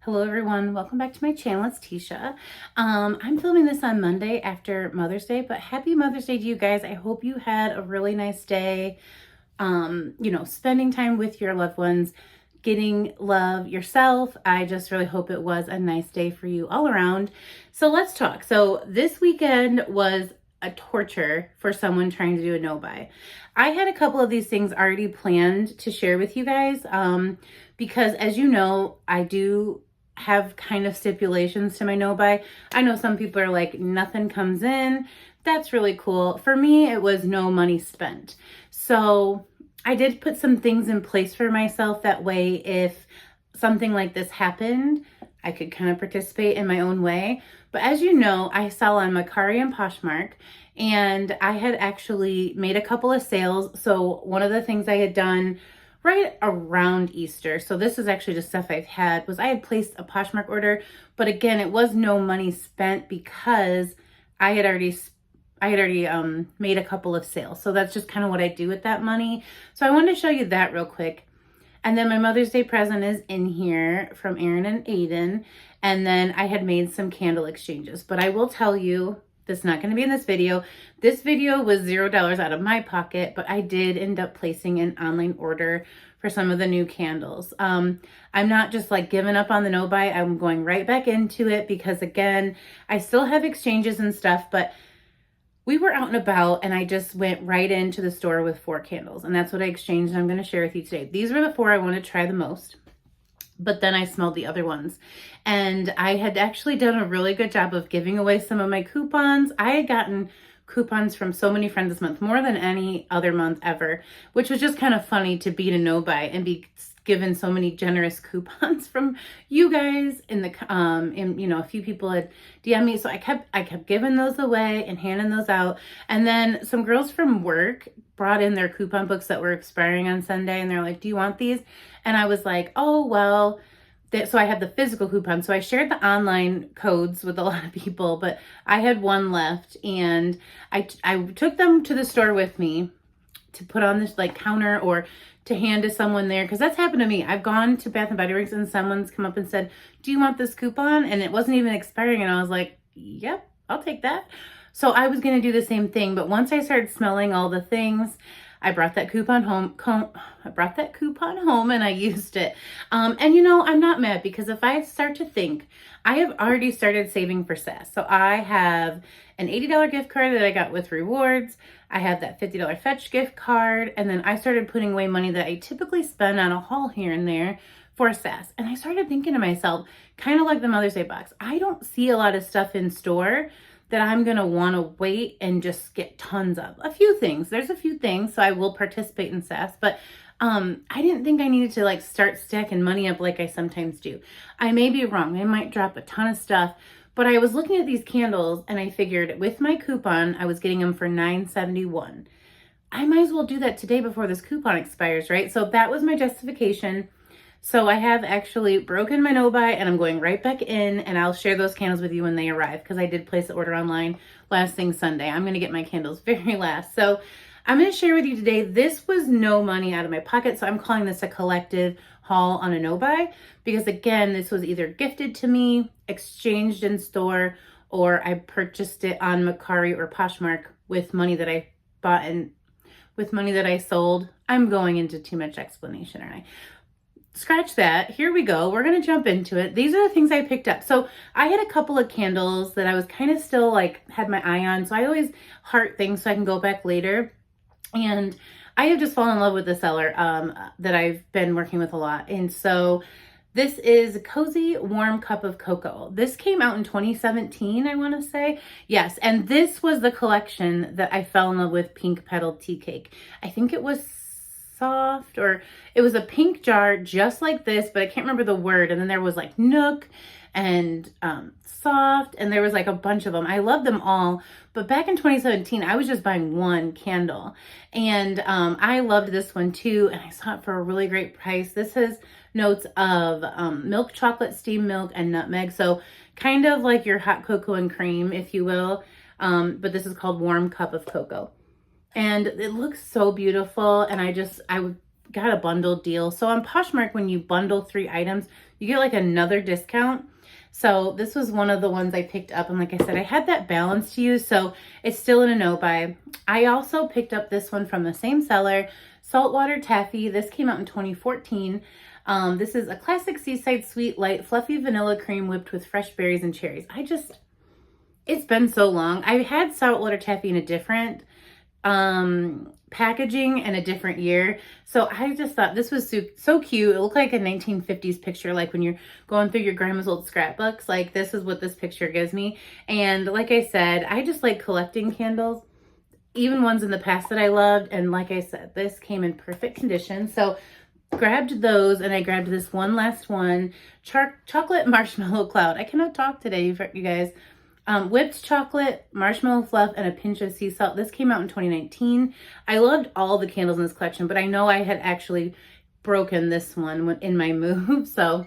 Hello everyone, welcome back to my channel. It's Teesha. I'm filming this on Monday after Mother's Day, but happy Mother's Day to you guys. I hope you had a really nice day, spending time with your loved ones, getting love yourself. I just really hope it was a nice day for you all around. So let's talk. So this weekend was a torture for someone trying to do a no-buy. I had a couple of these things already planned to share with you guys because as you know, I do have kind of stipulations to my no-buy. I know some people are like, nothing comes in. That's really cool. For me, it was no money spent. So I did put some things in place for myself. That way, if something like this happened, I could kind of participate in my own way. But as you know, I sell on Mercari and Poshmark, and I had actually made a couple of sales. So one of the things I had done right around Easter, so this is actually just stuff I've had, was I had placed a Poshmark order, but again, it was no money spent because I had already made a couple of sales. So that's just kind of what I do with that money. So I wanted to show you that real quick. And then my Mother's Day present is in here from Erin and Aiden. And then I had made some candle exchanges. But I will tell you, this is not going to be in this video. This video was $0 out of my pocket, but I did end up placing an online order for some of the new candles. I'm not just like giving up on the no-buy. I'm going right back into it because again, I still have exchanges and stuff, but we were out and about and I just went right into the store with 4 candles, and that's what I exchanged and I'm going to share with you today. These were the 4 I want to try the most, but then I smelled the other ones and I had actually done a really good job of giving away some of my coupons. I had gotten coupons from so many friends this month, more than any other month ever, which was just kind of funny to beat a no-buy and be given so many generous coupons from you guys in the a few people had DM me, so I kept giving those away and handing those out. And then some girls from work brought in their coupon books that were expiring on Sunday, and they're like, do you want these? And I was like, oh well. So I had the physical coupon, so I shared the online codes with a lot of people, but I had one left, and I took them to the store with me to put on this like counter or to hand to someone there, because that's happened to me. I've gone to Bath and Body Works and someone's come up and said, do you want this coupon? And it wasn't even expiring, and I was like, yep, I'll take that. So I was going to do the same thing, but once I started smelling all the things, I brought that coupon home. And I used it. And I'm not mad, because if I start to think, I have already started saving for SAS. So I have an $80 gift card that I got with rewards. I have that $50 Fetch gift card. And then I started putting away money that I typically spend on a haul here and there for SAS. And I started thinking to myself, kind of like the Mother's Day box, I don't see a lot of stuff in store that I'm going to want to wait and just get tons of. A few things. There's a few things, so I will participate in SAS, but I didn't think I needed to like start stacking money up like I sometimes do. I may be wrong. I might drop a ton of stuff, but I was looking at these candles and I figured with my coupon, I was getting them for $9.71. I might as well do that today before this coupon expires, right? So that was my justification. So I have actually broken my no-buy and I'm going right back in, and I'll share those candles with you when they arrive, because I did place the order online last thing Sunday. I'm going to get my candles very last. So I'm going to share with you today, this was no money out of my pocket. So I'm calling this a collective haul on a no-buy, because again, this was either gifted to me, exchanged in store, or I purchased it on Mercari or Poshmark with money that I bought and with money that I sold. I'm going into too much explanation, aren't I? Scratch that. Here we go. We're going to jump into it. These are the things I picked up. So I had a couple of candles that I was kind of still like had my eye on. So I always heart things so I can go back later. And I have just fallen in love with the seller that I've been working with a lot. And so this is Cozy Warm Cup of Cocoa. This came out in 2017, I want to say. Yes. And this was the collection that I fell in love with, Pink Petal Tea Cake. I think it was soft, or it was a pink jar just like this, but I can't remember the word. And then there was like Nook and soft, and there was like a bunch of them. I love them all, but back in 2017 I was just buying one candle, and I loved this one too, and I saw it for a really great price. This has notes of milk chocolate, steamed milk, and nutmeg, so kind of like your hot cocoa and cream, if you will, but this is called Warm Cup of Cocoa. And it looks so beautiful, and I got a bundle deal. So on Poshmark, when you bundle 3 items, you get like another discount. So this was one of the ones I picked up. And like I said, I had that balance to use, so it's still in a no buy. I also picked up this one from the same seller, Saltwater Taffy. This came out in 2014. This is a classic seaside sweet, light, fluffy vanilla cream whipped with fresh berries and cherries. It's been so long. I had Saltwater Taffy in a different packaging and a different year. So I just thought this was so cute. It looked like a 1950s picture, like when you're going through your grandma's old scrapbooks. Like, this is what this picture gives me. And like I said, I just like collecting candles, even ones in the past that I loved. And like I said, this came in perfect condition. So grabbed those, and I grabbed this one last one, chocolate marshmallow cloud. I cannot talk today, you guys. Whipped chocolate, marshmallow fluff, and a pinch of sea salt. This came out in 2019. I loved all the candles in this collection, but I know I had actually broken this one in my move. So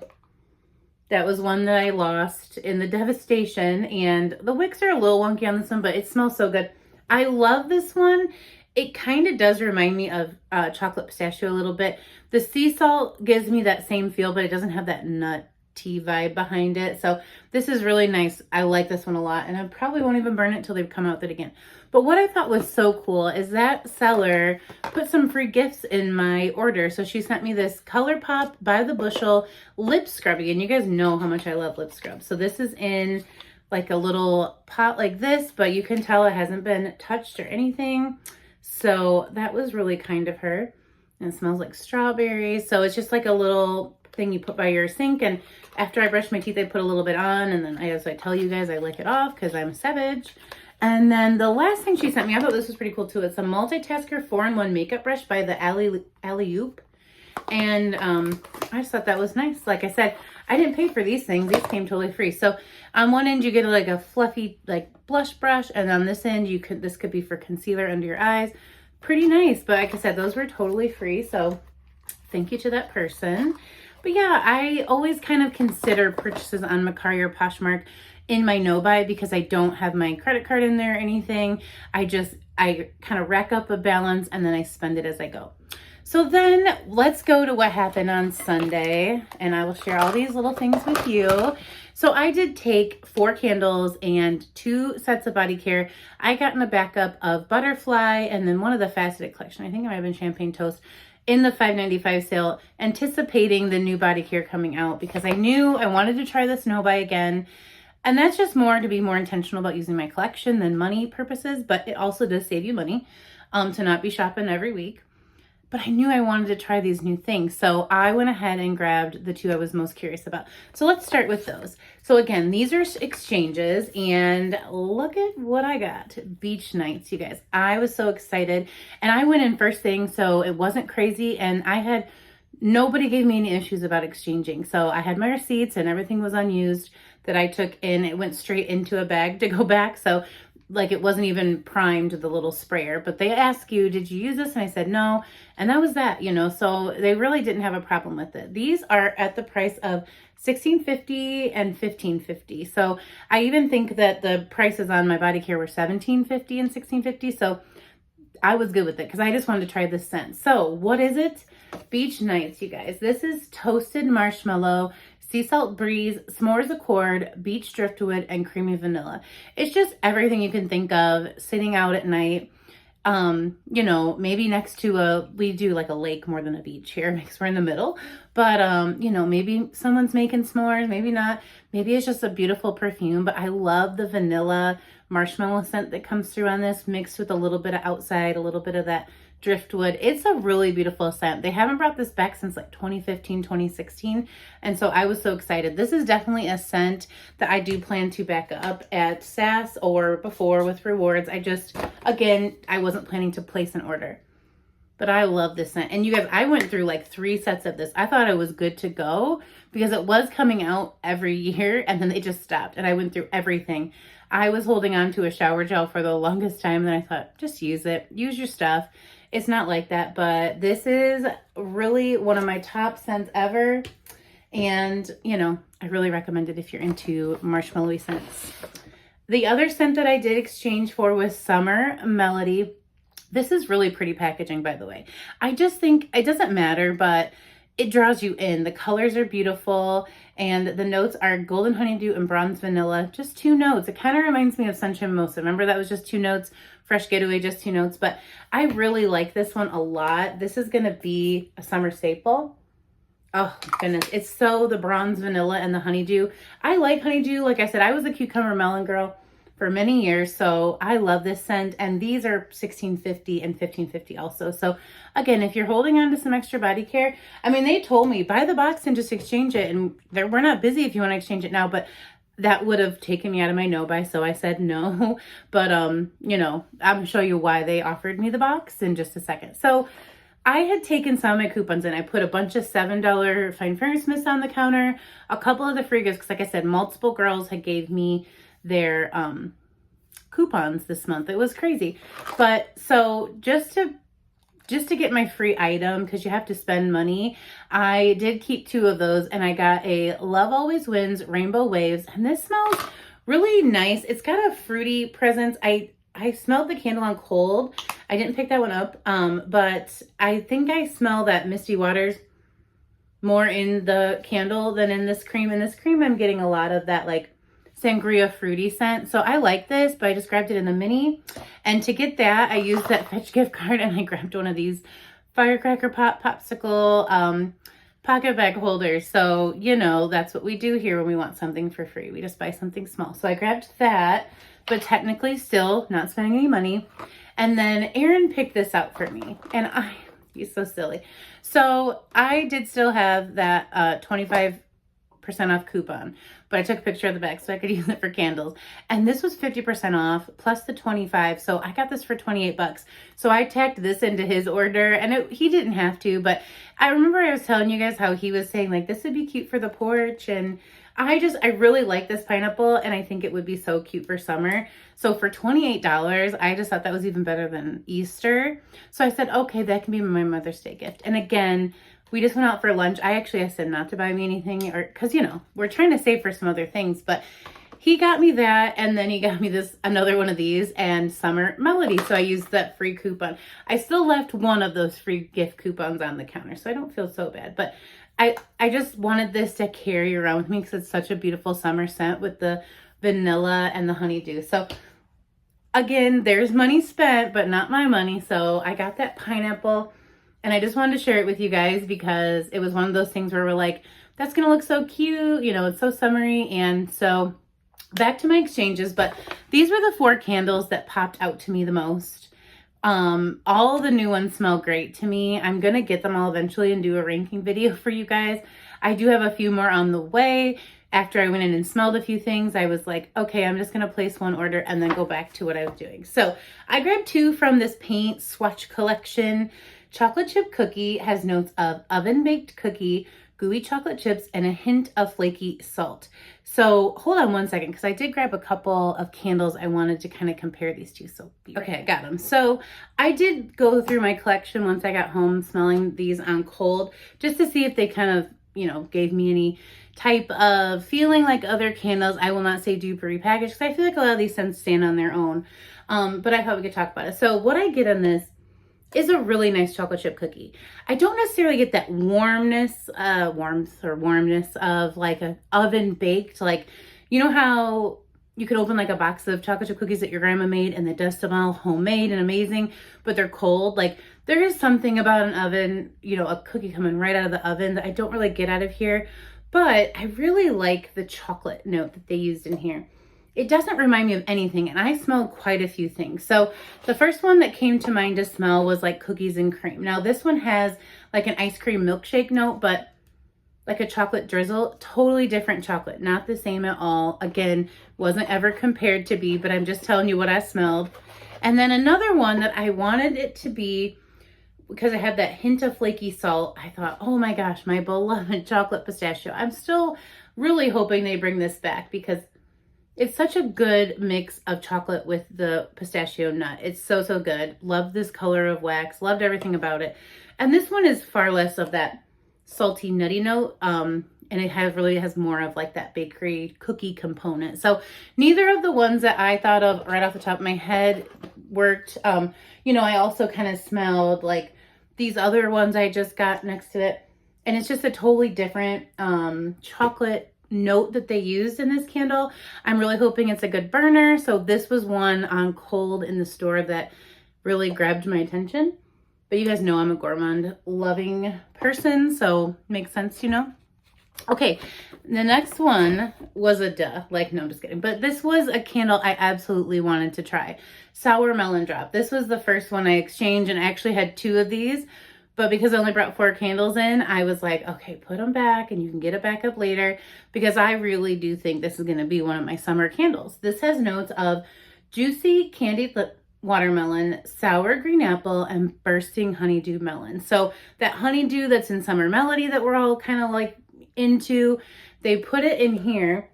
that was one that I lost in the devastation. And the wicks are a little wonky on this one, but it smells so good. I love this one. It kind of does remind me of chocolate pistachio a little bit. The sea salt gives me that same feel, but it doesn't have that nut tea vibe behind it. So this is really nice. I like this one a lot, and I probably won't even burn it till they come out with it again. But what I thought was so cool is that seller put some free gifts in my order. So she sent me this ColourPop by the Bushel lip scrubby, and you guys know how much I love lip scrub. So this is in like a little pot like this, but you can tell it hasn't been touched or anything. So that was really kind of her. And it smells like strawberries. So it's just like a little thing you put by your sink, and after I brush my teeth I put a little bit on, and then as I tell you guys, I lick it off because I'm a savage. And then the last thing she sent me, I thought this was pretty cool too. It's a multitasker 4-in-1 makeup brush by the Alley-Oop, and I just thought that was nice. Like I said, I didn't pay for these things. These came totally free. So on one end you get like a fluffy like blush brush, and on this end this could be for concealer under your eyes. Pretty nice. But like I said, those were totally free, so thank you to that person. But yeah, I always kind of consider purchases on Mercari or Poshmark in my no buy because I don't have my credit card in there or anything. I kind of rack up a balance and then I spend it as I go. So then let's go to what happened on Sunday, and I will share all these little things with you. So I did take 4 candles and 2 sets of body care. I got in a backup of Butterfly and then one of the Faceted collection. I think it might have been Champagne Toast in the $5.95 sale, anticipating the new body care coming out because I knew I wanted to try this no buy again. And that's just more to be more intentional about using my collection than money purposes, but it also does save you money to not be shopping every week. But I knew I wanted to try these new things, so I went ahead and grabbed the 2 I was most curious about. So let's start with those. So again, these are exchanges, and look at what I got. Beach nights, you guys. I was so excited, and I went in first thing, so it wasn't crazy, and nobody gave me any issues about exchanging. So I had my receipts, and everything was unused that I took in. It went straight into a bag to go back, so like it wasn't even primed, the little sprayer, but they ask you, did you use this? And I said no, and that was that, so they really didn't have a problem with it. These are at the price of $16.50 and $15.50. So I even think that the prices on my body care were $17.50 and $16.50. So I was good with it because I just wanted to try this scent. So what is it? Beach nights, you guys. This is toasted marshmallow, sea salt breeze, s'mores accord, beach driftwood, and creamy vanilla. It's just everything you can think of sitting out at night. Maybe next to we do like a lake more than a beach here because we're in the middle. But, maybe someone's making s'mores, maybe not. Maybe it's just a beautiful perfume, but I love the vanilla marshmallow scent that comes through on this, mixed with a little bit of outside, a little bit of that driftwood. It's a really beautiful scent. They haven't brought this back since like 2015, 2016. And so I was so excited. This is definitely a scent that I do plan to back up at SAS or before with rewards. I wasn't planning to place an order, but I love this scent. And you guys, I went through like 3 sets of this. I thought it was good to go because it was coming out every year and then they just stopped and I went through everything. I was holding on to a shower gel for the longest time, and I thought, just use it. Use your stuff. It's not like that, but this is really one of my top scents ever. And, I really recommend it if you're into marshmallowy scents. The other scent that I did exchange for was Summer Melody. This is really pretty packaging, by the way. I just think it doesn't matter, but it draws you in. The colors are beautiful, and the notes are golden honeydew and bronze vanilla. Just 2 notes. It kind of reminds me of Sunshine Mimosa. Remember that was just 2 notes? Fresh Getaway, just 2 notes. But I really like this one a lot. This is going to be a summer staple. Oh, goodness. It's so the bronze vanilla and the honeydew. I like honeydew. Like I said, I was a cucumber melon girl for many years, so I love this scent. And these are $16.50 and $15.50 also. So again, if you're holding on to some extra body care, I mean, they told me buy the box and just exchange it. And we're not busy if you want to exchange it now, but that would have taken me out of my no buy, so I said no. But you know, I'm gonna show you why they offered me the box in just a second. So I had taken some of my coupons and I put a bunch of $7 Fine Ferris Mist on the counter, a couple of the free gifts, because like I said, multiple girls had gave me their coupons this month. It was crazy. But so just to get my free item, because you have to spend money, I did keep 2 of those, and I got a Love Always Wins Rainbow Waves, and this smells really nice. It's got a fruity presence. I smelled the candle on cold. I didn't pick that one up, but I think I smell that Misty Waters more in the candle than in this cream. In this cream, I'm getting a lot of that like sangria fruity scent. So I like this, but I just grabbed it in the mini. And to get that, I used that Fetch gift card and I grabbed one of these Firecracker Pop Popsicle pocket bag holders. So, you know, that's what we do here when we want something for free. We just buy something small. So I grabbed that, but technically still not spending any money. And then Aaron picked this out for me. And he's so silly. So I did still have that 25% off coupon, but I took a picture of the back so I could use it for candles. And this was 50% off plus the 25. So I got this for 28 bucks. So I tacked this into his order, and he didn't have to, but I remember I was telling you guys how he was saying like, this would be cute for the porch. And I really like this pineapple, and I think it would be so cute for summer. So for $28, I just thought that was even better than Easter. So I said, okay, that can be my Mother's Day gift. And again, we just went out for lunch. I asked him not to buy me anything, or because, you know, we're trying to save for some other things, but he got me that, and then he got me another one of these and Summer Melody. So I used that free coupon. I still left one of those free gift coupons on the counter, so I don't feel so bad. But I just wanted this to carry around with me because it's such a beautiful summer scent with the vanilla and the honeydew. So again, there's money spent, but not my money. So I got that pineapple, and I just wanted to share it with you guys because it was one of those things where we're like, that's going to look so cute. You know, it's so summery. And so back to my exchanges, but these were the 4 candles that popped out to me the most. All the new ones smell great to me. I'm going to get them all eventually and do a ranking video for you guys. I do have a few more on the way. After I went in and smelled a few things, I was like, okay, I'm just going to place one order and then go back to what I was doing. So I grabbed 2 from this paint swatch collection. Chocolate chip cookie has notes of oven baked cookie, gooey chocolate chips, and a hint of flaky salt. So hold on one second, because I did grab a couple of candles I wanted to kind of compare these two. So okay, I got them. So I did go through my collection once I got home, smelling these on cold, just to see if they kind of, you know, gave me any type of feeling like other candles. I will not say dupe or repackaged, because I feel like a lot of these scents stand on their own. But I thought we could talk about it. So what I get on this is a really nice chocolate chip cookie. I don't necessarily get that warmth of like an oven baked, like, you know how you could open like a box of chocolate chip cookies that your grandma made and it does smell homemade and amazing, but they're cold. Like, there is something about an oven, you know, a cookie coming right out of the oven that I don't really get out of here, but I really like the chocolate note that they used in here. It doesn't remind me of anything, and I smelled quite a few things. So the first one that came to mind to smell was like cookies and cream. Now this one has like an ice cream milkshake note, but like a chocolate drizzle. Totally different chocolate, not the same at all. Again, wasn't ever compared to be, but I'm just telling you what I smelled. And then another one that I wanted it to be, because I had that hint of flaky salt, I thought, oh my gosh, my beloved chocolate pistachio. I'm still really hoping they bring this back, because it's such a good mix of chocolate with the pistachio nut. It's so, so good. Love this color of wax. Loved everything about it. And this one is far less of that salty, nutty note. And it really has more of like that bakery cookie component. So neither of the ones that I thought of right off the top of my head worked. You know, I also kind of smelled like these other ones I just got next to it. And it's just a totally different chocolate note that they used in this candle. I'm really hoping it's a good burner. So this was one on cold in the store that really grabbed my attention. But you guys know I'm a gourmand loving person, so makes sense, you know? Okay, the next one was a duh. Like, no, I'm just kidding. But this was a candle I absolutely wanted to try. Sour Melon Drop. This was the first one I exchanged, and I actually had 2 of these. But because I only brought 4 candles in, I was like, okay, put them back and you can get it back up later, because I really do think this is going to be one of my summer candles. This has notes of juicy candied watermelon, sour green apple, and bursting honeydew melon. So that honeydew that's in Summer Melody that we're all kind of like into, they put it in here.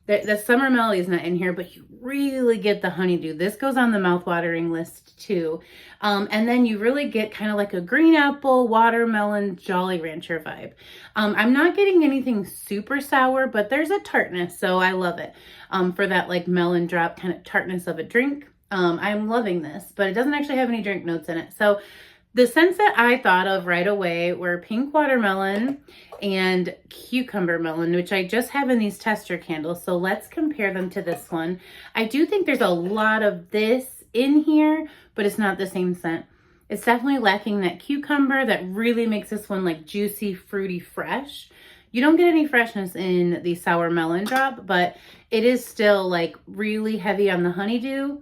The Summer Melody is not in here, but you really get the honeydew. This goes on the mouth-watering list too. And then you really get kind of like a green apple, watermelon, Jolly Rancher vibe. I'm not getting anything super sour, but there's a tartness, so I love it. For that like melon drop kind of tartness of a drink. I'm loving this, but it doesn't actually have any drink notes in it. So the scents that I thought of right away were pink watermelon and cucumber melon, which I just have in these tester candles. So let's compare them to this one. I do think there's a lot of this in here, but it's not the same scent. It's definitely lacking that cucumber that really makes this one like juicy, fruity, fresh. You don't get any freshness in the Sour Melon Drop, but it is still like really heavy on the honeydew,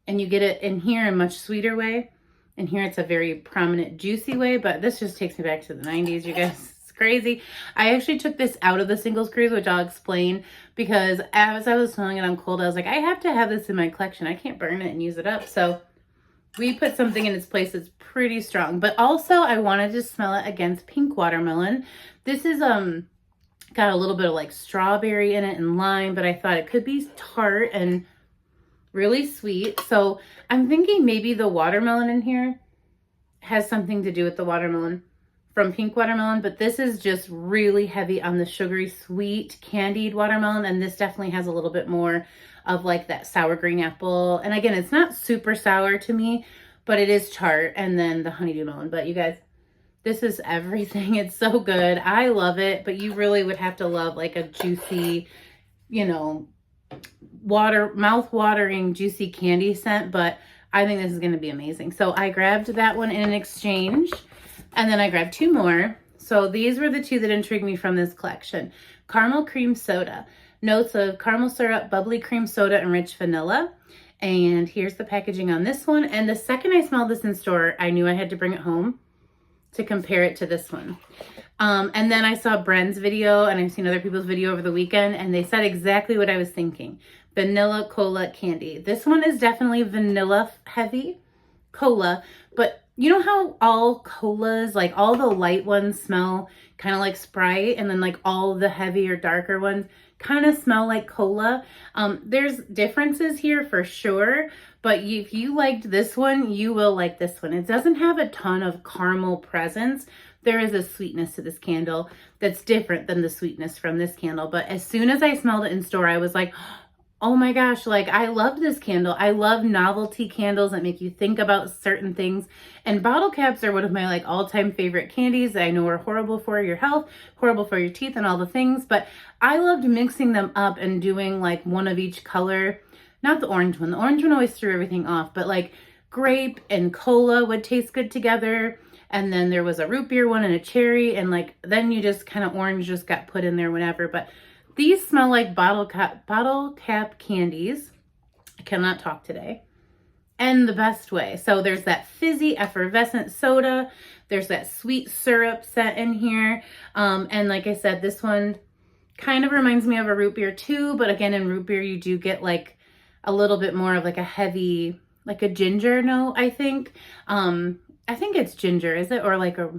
and you get it in here in a much sweeter way. And here it's a very prominent, juicy way, but this just takes me back to the 90s, you guys. It's crazy. I actually took this out of the singles cruise, which I'll explain, because as I was smelling it on cold, I was like, I have to have this in my collection. I can't burn it and use it up. So we put something in its place that's pretty strong. But also, I wanted to smell it against pink watermelon. This is got a little bit of like strawberry in it and lime, but I thought it could be tart and really sweet. So I'm thinking maybe the watermelon in here has something to do with the watermelon from pink watermelon, but this is just really heavy on the sugary sweet candied watermelon, and this definitely has a little bit more of like that sour green apple. And again, it's not super sour to me, but it is tart, and then the honeydew melon. But you guys, this is everything. It's so good. I love it, but you really would have to love like a juicy, you know, mouth-watering juicy candy scent, but I think this is going to be amazing. So I grabbed that one in an exchange, and then I grabbed 2 more. So these were the 2 that intrigued me from this collection. Caramel cream soda. Notes of caramel syrup, bubbly cream soda, and rich vanilla. And here's the packaging on this one. And the second I smelled this in store, I knew I had to bring it home to compare it to this one. And then I saw Bren's video, and I've seen other people's video over the weekend, and they said exactly what I was thinking. Vanilla cola candy. This one is definitely vanilla heavy cola, but you know how all colas, like all the light ones smell kind of like Sprite, and then like all the heavier, darker ones kind of smell like cola. There's differences here for sure, but if you liked this one, you will like this one. It doesn't have a ton of caramel presence. There is a sweetness to this candle that's different than the sweetness from this candle. But as soon as I smelled it in store, I was like, oh my gosh, like I love this candle. I love novelty candles that make you think about certain things. And bottle caps are one of my like all-time favorite candies that I know are horrible for your health, horrible for your teeth and all the things. But I loved mixing them up and doing like one of each color. Not the orange one. The orange one always threw everything off, but like grape and cola would taste good together. And then there was a root beer one and a cherry, and like then you just kind of orange just got put in there whenever. But these smell like bottle cap candies. I cannot talk today. And the best way. So there's that fizzy effervescent soda. There's that sweet syrup set in here. And like I said, this one kind of reminds me of a root beer too. But again, in root beer, you do get like a little bit more of like a heavy, like a ginger note, I think. I think it's ginger, is it? Or like a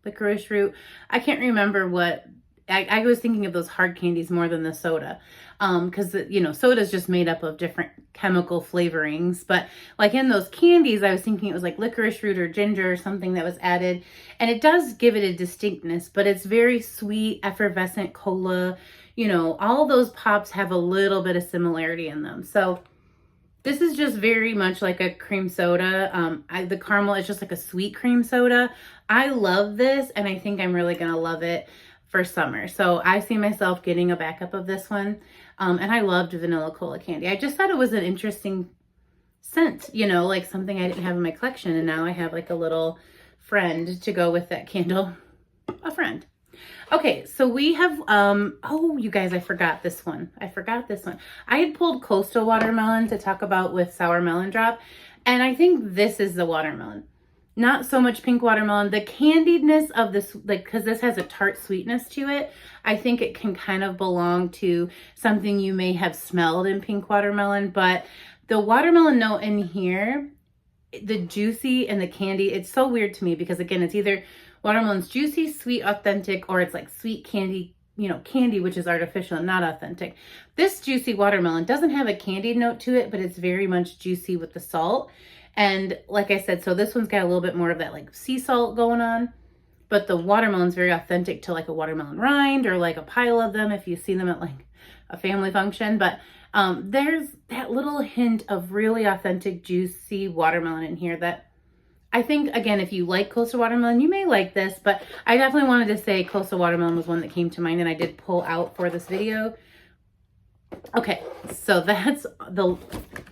licorice root. I can't remember what. I was thinking of those hard candies more than the soda. Because, you know, soda is just made up of different chemical flavorings. But like in those candies, I was thinking it was like licorice root or ginger or something that was added. And it does give it a distinctness, but it's very sweet, effervescent cola. You know, all those pops have a little bit of similarity in them. So This is just very much like a cream soda. The caramel is just like a sweet cream soda. I love this, and I think I'm really gonna love it for summer. So I see myself getting a backup of this one. And I loved vanilla cola candy. I just thought it was an interesting scent, you know, like something I didn't have in my collection. And now I have like a little friend to go with that candle. A friend. Okay, so we have, oh, you guys, I forgot this one. I had pulled Coastal Watermelon to talk about with Sour Melon Drop, and I think this is the watermelon. Not so much pink watermelon. The candiedness of this, like, because this has a tart sweetness to it, I think it can kind of belong to something you may have smelled in pink watermelon, but the watermelon note in here, the juicy and the candy, it's so weird to me because, again, it's either watermelon's juicy, sweet, authentic, or it's like sweet candy, you know, candy, which is artificial and not authentic. This juicy watermelon doesn't have a candied note to it, but it's very much juicy with the salt. And like I said, so this one's got a little bit more of that like sea salt going on, but the watermelon's very authentic to like a watermelon rind or like a pile of them if you see them at like a family function. But there's that little hint of really authentic, juicy watermelon in here that I think, again, if you like Coastal Watermelon, you may like this, but I definitely wanted to say Coastal Watermelon was one that came to mind and I did pull out for this video. Okay, so that's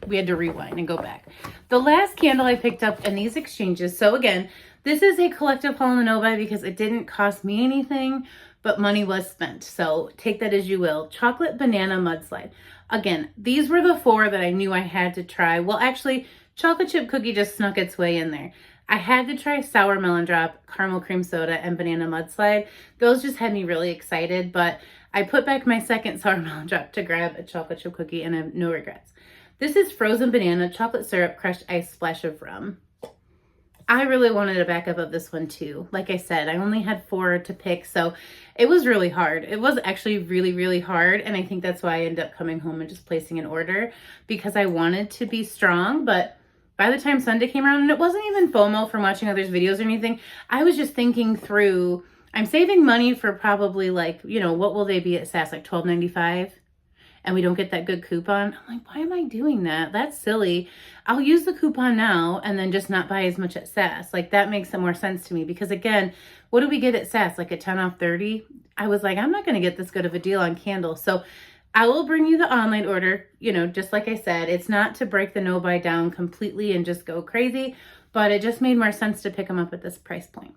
we had to rewind and go back. The last candle I picked up in these exchanges, so again, this is a collective haul in the no buy because it didn't cost me anything, but money was spent. So take that as you will. Chocolate Banana Mudslide. Again, these were the 4 that I knew I had to try. Well, actually, Chocolate Chip Cookie just snuck its way in there. I had to try Sour Melon Drop, Caramel Cream Soda, and Banana Mudslide. Those just had me really excited, but I put back my second Sour Melon Drop to grab a Chocolate Chip Cookie, and I have no regrets. This is Frozen Banana, Chocolate Syrup, Crushed Ice, Splash of Rum. I really wanted a backup of this one too. Like I said, I only had 4 to pick, so it was really hard. It was actually really, really hard, and I think that's why I ended up coming home and just placing an order because I wanted to be strong, but by the time Sunday came around, and it wasn't even FOMO from watching others' videos or anything, I was just thinking through, I'm saving money for probably like, you know, what will they be at SAS, like $12.95? And we don't get that good coupon. I'm like, why am I doing that? That's silly. I'll use the coupon now and then just not buy as much at SAS. Like that makes some more sense to me because again, what do we get at SAS? Like a 10 off 30? I was like, I'm not going to get this good of a deal on candles. So I will bring you the online order, you know, just like I said, it's not to break the no buy down completely and just go crazy, but it just made more sense to pick them up at this price point.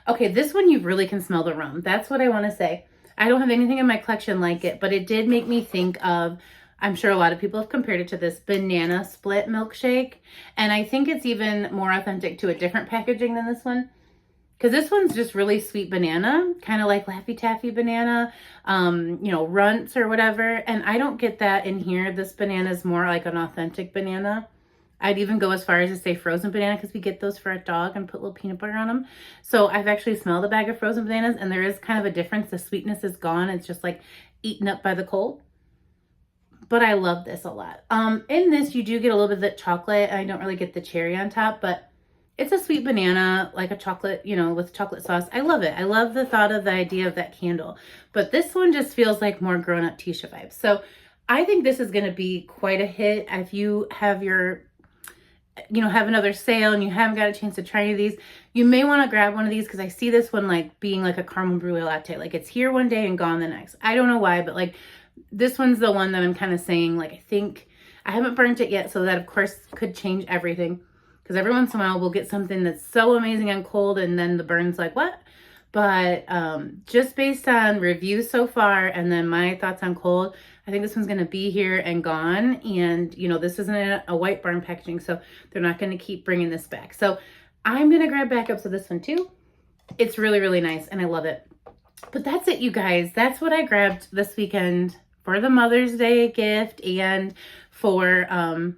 Okay, this one you really can smell the rum. That's what I want to say. I don't have anything in my collection like it, but it did make me think of, I'm sure a lot of people have compared it to this banana split milkshake. And I think it's even more authentic to a different packaging than this one. Because this one's just really sweet banana, kind of like Laffy Taffy banana, you know, runts or whatever. And I don't get that in here. This banana is more like an authentic banana. I'd even go as far as to say frozen banana because we get those for a dog and put little peanut butter on them. So I've actually smelled a bag of frozen bananas and there is kind of a difference. The sweetness is gone. It's just like eaten up by the cold. But I love this a lot. In this, you do get a little bit of that chocolate. I don't really get the cherry on top, but it's a sweet banana, like a chocolate, you know, with chocolate sauce. I love it. I love the thought of the idea of that candle. But this one just feels like more grown-up Teesha vibes. So I think this is going to be quite a hit. If you have your, you know, have another sale and you haven't got a chance to try any of these, you may want to grab one of these because I see this one like being like a caramel brulee latte. Like it's here one day and gone the next. I don't know why, but like this one's the one that I'm kind of saying, like, I think I haven't burnt it yet. So that of course could change everything. Because every once in a while we'll get something that's so amazing on cold and then the burn's like, what? But just based on reviews so far and then my thoughts on cold, I think this one's going to be here and gone. And, you know, this isn't a white barn packaging, so they're not going to keep bringing this back. So I'm going to grab backups of this one too. It's really, really nice and I love it. But that's it, you guys. That's what I grabbed this weekend for the Mother's Day gift and for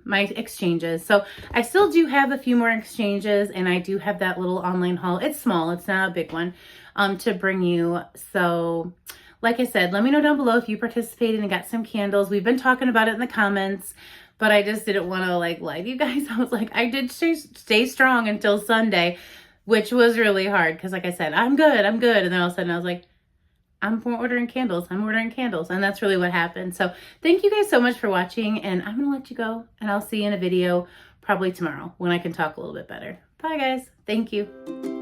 my exchanges. So I still do have a few more exchanges and I do have that little online haul. It's small, it's not a big one, to bring you. So like I said, let me know down below if you participated and got some candles. We've been talking about it in the comments, but I just didn't want to like lie to you guys. I was like, I did stay strong until Sunday, which was really hard because like I said, I'm good. And then all of a sudden I was like, I'm ordering candles. I'm ordering candles. And that's really what happened. So thank you guys so much for watching, and I'm going to let you go, and I'll see you in a video probably tomorrow when I can talk a little bit better. Bye guys. Thank you.